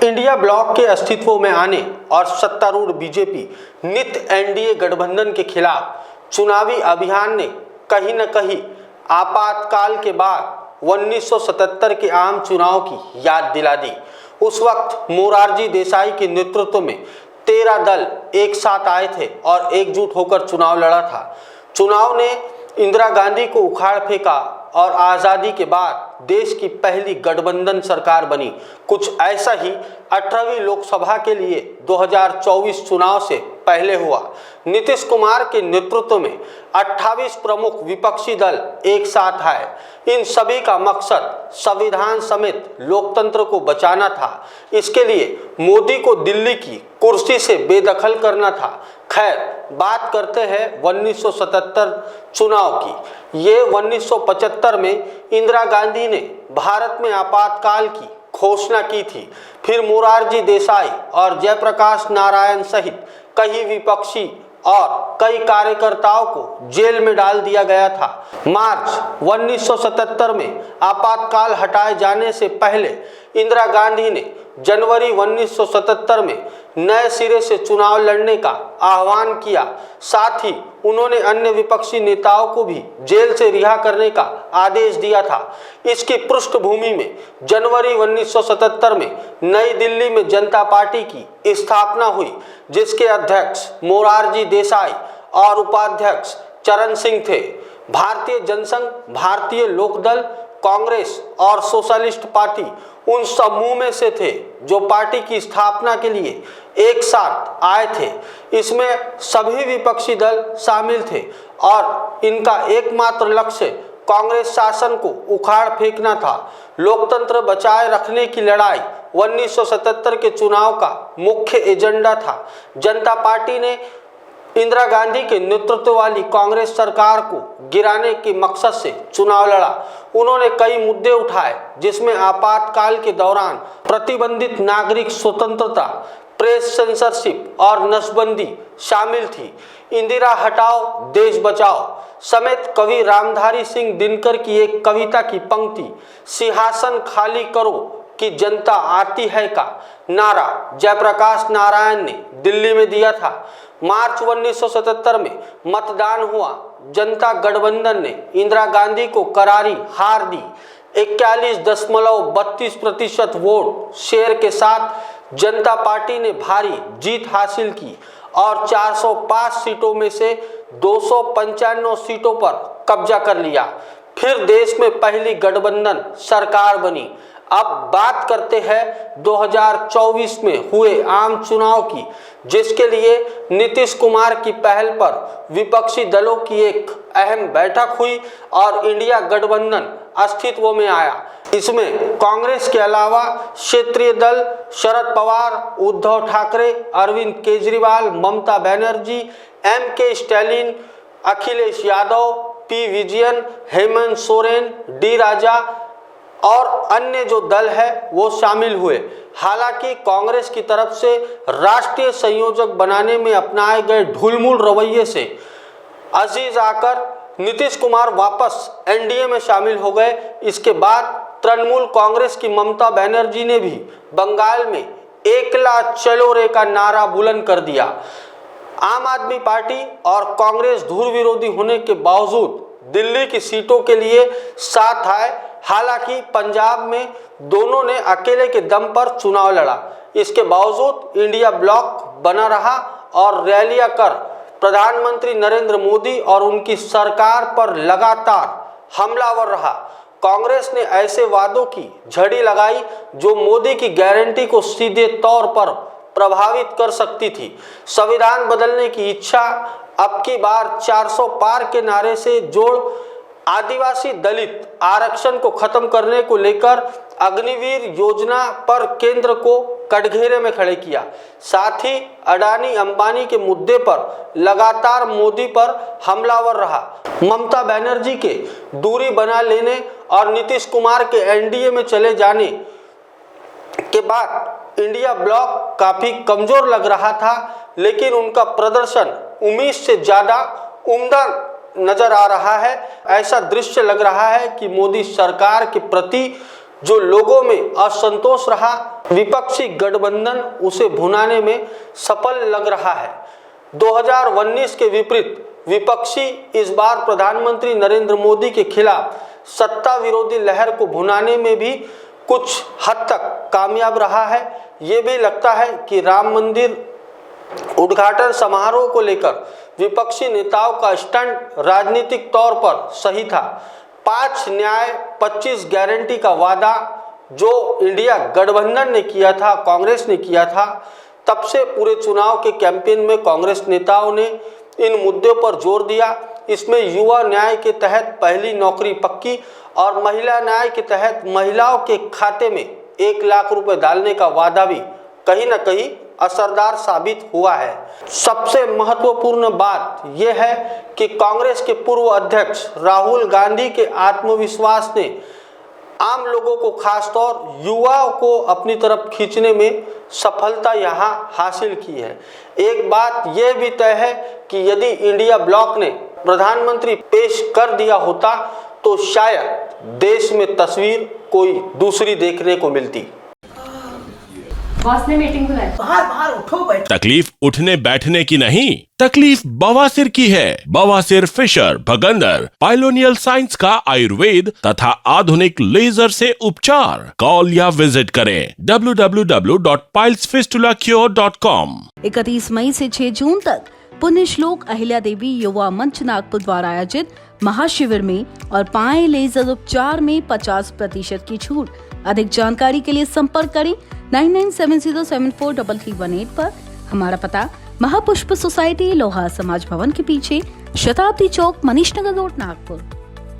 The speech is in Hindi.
इंडिया ब्लॉक के अस्तित्व में आने और सत्तारूढ़ बीजेपी नित एनडीए गठबंधन के खिलाफ चुनावी अभियान ने कहीं न कहीं आपातकाल के बाद 1977 के आम चुनाव की याद दिला दी। उस वक्त मोरारजी देसाई के नेतृत्व में 13 दल एक साथ आए थे और एकजुट होकर चुनाव लड़ा था। चुनाव ने इंदिरा गांधी को उखाड़ फेंका और आज़ादी के बाद देश की पहली गठबंधन सरकार बनी। कुछ ऐसा ही 18वीं लोकसभा के लिए 2024 चुनाव से पहले हुआ। नीतीश कुमार के नेतृत्व में 28 प्रमुख विपक्षी दल एक साथ आए। इन सभी का मकसद संविधान समेत लोकतंत्र को बचाना था। इसके लिए मोदी को दिल्ली की कुर्सी से बेदखल करना था। खैर, बात करते हैं 1977 चुनाव की। ये 1975 में इंदिरा गांधी ने भारत में आपातकाल की घोषणा की थी। फिर मोरारजी देसाई और जयप्रकाश नारायण सहित कई विपक्षी और कई कार्यकर्ताओं को जेल में डाल दिया गया था। मार्च 1977 में आपातकाल हटाए जाने से पहले इंदिरा गांधी ने जनवरी 1977 में नए सिरे से चुनाव लड़ने का आह्वान किया। साथ ही उन्होंने अन्य विपक्षी नेताओं को भी जेल से रिहा करने का आदेश दिया था। इसकी पृष्ठभूमि में जनवरी 1977 में नई दिल्ली में जनता पार्टी की स्थापना हुई, जिसके अध्यक्ष मोरारजी देसाई और उपाध्यक्ष चरण सिंह थे। भारतीय जनसंघ, भारतीय लोकदल, कांग्रेस और सोशलिस्ट पार्टी उन समूह में से थे जो पार्टी की स्थापना के लिए एक साथ आए थे। इसमें सभी विपक्षी दल शामिल थे और इनका एकमात्र लक्ष्य कांग्रेस शासन को उखाड़ फेंकना था। लोकतंत्र बचाए रखने की लड़ाई 1977 के चुनाव का मुख्य एजेंडा था। जनता पार्टी ने इंदिरा गांधी के नेतृत्व वाली कांग्रेस सरकार को गिराने के मकसद से चुनाव लड़ा। उन्होंने कई मुद्दे उठाए, जिसमें आपातकाल के दौरान प्रतिबंधित नागरिक स्वतंत्रता, प्रेस सेंसरशिप और नसबंदी शामिल थी। इंदिरा हटाओ देश बचाओ समेत कवि रामधारी सिंह दिनकर की एक कविता की पंक्ति, सिंहासन खाली करो कि जनता आती है का नारा जयप्रकाश नारायण ने दिल्ली में दिया था। मार्च 1977 में मतदान हुआ। जनता गठबंधन ने इंदिरा गांधी को करारी हार दी। 41.32% वोट शेयर के साथ जनता पार्टी ने भारी जीत हासिल की और 405 सीटों में से 295 सीटों पर कब्जा कर लिया। फिर देश में पहली गठबंधन सरकार बनी। अब बात करते हैं 2024 में हुए आम चुनाव की, जिसके लिए नीतीश कुमार की पहल पर विपक्षी दलों की एक अहम बैठक हुई और इंडिया गठबंधन अस्तित्व में आया। इसमें कांग्रेस के अलावा क्षेत्रीय दल Sharad Pawar, Uddhav Thackeray, Arvind Kejriwal, Mamata Banerjee, M.K. Stalin, Akhilesh Yadav, P. Vijayan, Hemant Soren, D. Raja और अन्य जो दल है वो शामिल हुए। हालांकि कांग्रेस की तरफ से राष्ट्रीय संयोजक बनाने में अपनाए गए ढुलमुल रवैये से अजीज आकर नीतीश कुमार वापस एनडीए में शामिल हो गए। इसके बाद तृणमूल कांग्रेस की ममता बनर्जी ने भी बंगाल में एकला चलो रे का नारा बुलंद कर दिया। आम आदमी पार्टी और कांग्रेस धुर विरोधी होने के बावजूद दिल्ली की सीटों के लिए साथ आए। हालांकि पंजाब में दोनों ने अकेले के दम पर चुनाव लड़ा। इसके बावजूद इंडिया ब्लॉक बना रहा और रैलियां कर प्रधानमंत्री नरेंद्र मोदी और उनकी सरकार पर लगातार हमलावर रहा। कांग्रेस ने ऐसे वादों की झड़ी लगाई जो मोदी की गारंटी को सीधे तौर पर प्रभावित कर सकती थी। संविधान बदलने की इच्छा, अब की बार 400 पार के नारे से जोड़, आदिवासी दलित आरक्षण को खत्म करने को लेकर अग्निवीर योजना पर केंद्र को कटघरे में खड़े किया। साथ ही अडानी अंबानी के मुद्दे पर लगातार मोदी पर हमलावर रहा। ममता बनर्जी के दूरी बना लेने और नीतीश कुमार के एनडीए में चले जाने के बाद इंडिया ब्लॉक काफी कमजोर लग रहा था, लेकिन उनका प्रदर्शन उम्मीद से ज्यादा उम्दा नजर आ रहा है। ऐसा दृश्य लग रहा है कि मोदी सरकार के प्रति जो लोगों में असंतोष रहा, विपक्षी गठबंधन उसे भुनाने में सफल लग रहा है। 2019 के विपरीत विपक्षी इस बार प्रधानमंत्री नरेंद्र मोदी के खिलाफ सत्ता विरोधी लहर को भुनाने में भी कुछ हद तक कामयाब रहा है। ये भी लगता है कि राम मंदिर उद्घाटन समारोह को लेकर विपक्षी नेताओं का स्टंट राजनीतिक तौर पर सही था। 5 न्याय 25 गारंटी का वादा जो इंडिया गठबंधन ने किया था, कांग्रेस ने किया था, तब से पूरे चुनाव के कैंपेन में कांग्रेस नेताओं ने इन मुद्दों पर जोर दिया। इसमें युवा न्याय के तहत पहली नौकरी पक्की और महिला न्याय के तहत महिलाओं के खाते में 1 लाख रुपए डालने का वादा भी कहीं न कहीं असरदार साबित हुआ है। सबसे महत्वपूर्ण बात यह है कि कांग्रेस के पूर्व अध्यक्ष राहुल गांधी के आत्मविश्वास ने आम लोगों को, खासतौर युवाओं को अपनी तरफ खींचने में सफलता यहाँ हासिल की है। एक बात यह भी तय है कि यदि इंडिया ब्लॉक ने प्रधानमंत्री पेश कर दिया होता तो शायद देश में तस्वीर कोई दूसरी देखने को मिलती। बॉस ने मीटिंग बुलाई। बाहर उठो बैठो। तकलीफ उठने बैठने की नहीं, तकलीफ बवासीर की है। बवासीर, फिशर, भगंदर, पाइलोनियल साइंस का आयुर्वेद तथा आधुनिक लेजर से उपचार। कॉल या विजिट करें www.pilesfistulacure.com। 31 मई से 6 जून तक पुण्य श्लोक अहिल्या देवी युवा मंच नागपुर द्वारा आयोजित महाशिविर में और पाए लेजर उपचार में 50% की छूट। अधिक जानकारी के लिए संपर्क करें 9970743318 पर। हमारा पता महापुष्प सोसाइटी, लोहा समाज भवन के पीछे, शताब्दी चौक, मनीष नगर रोड, नागपुर।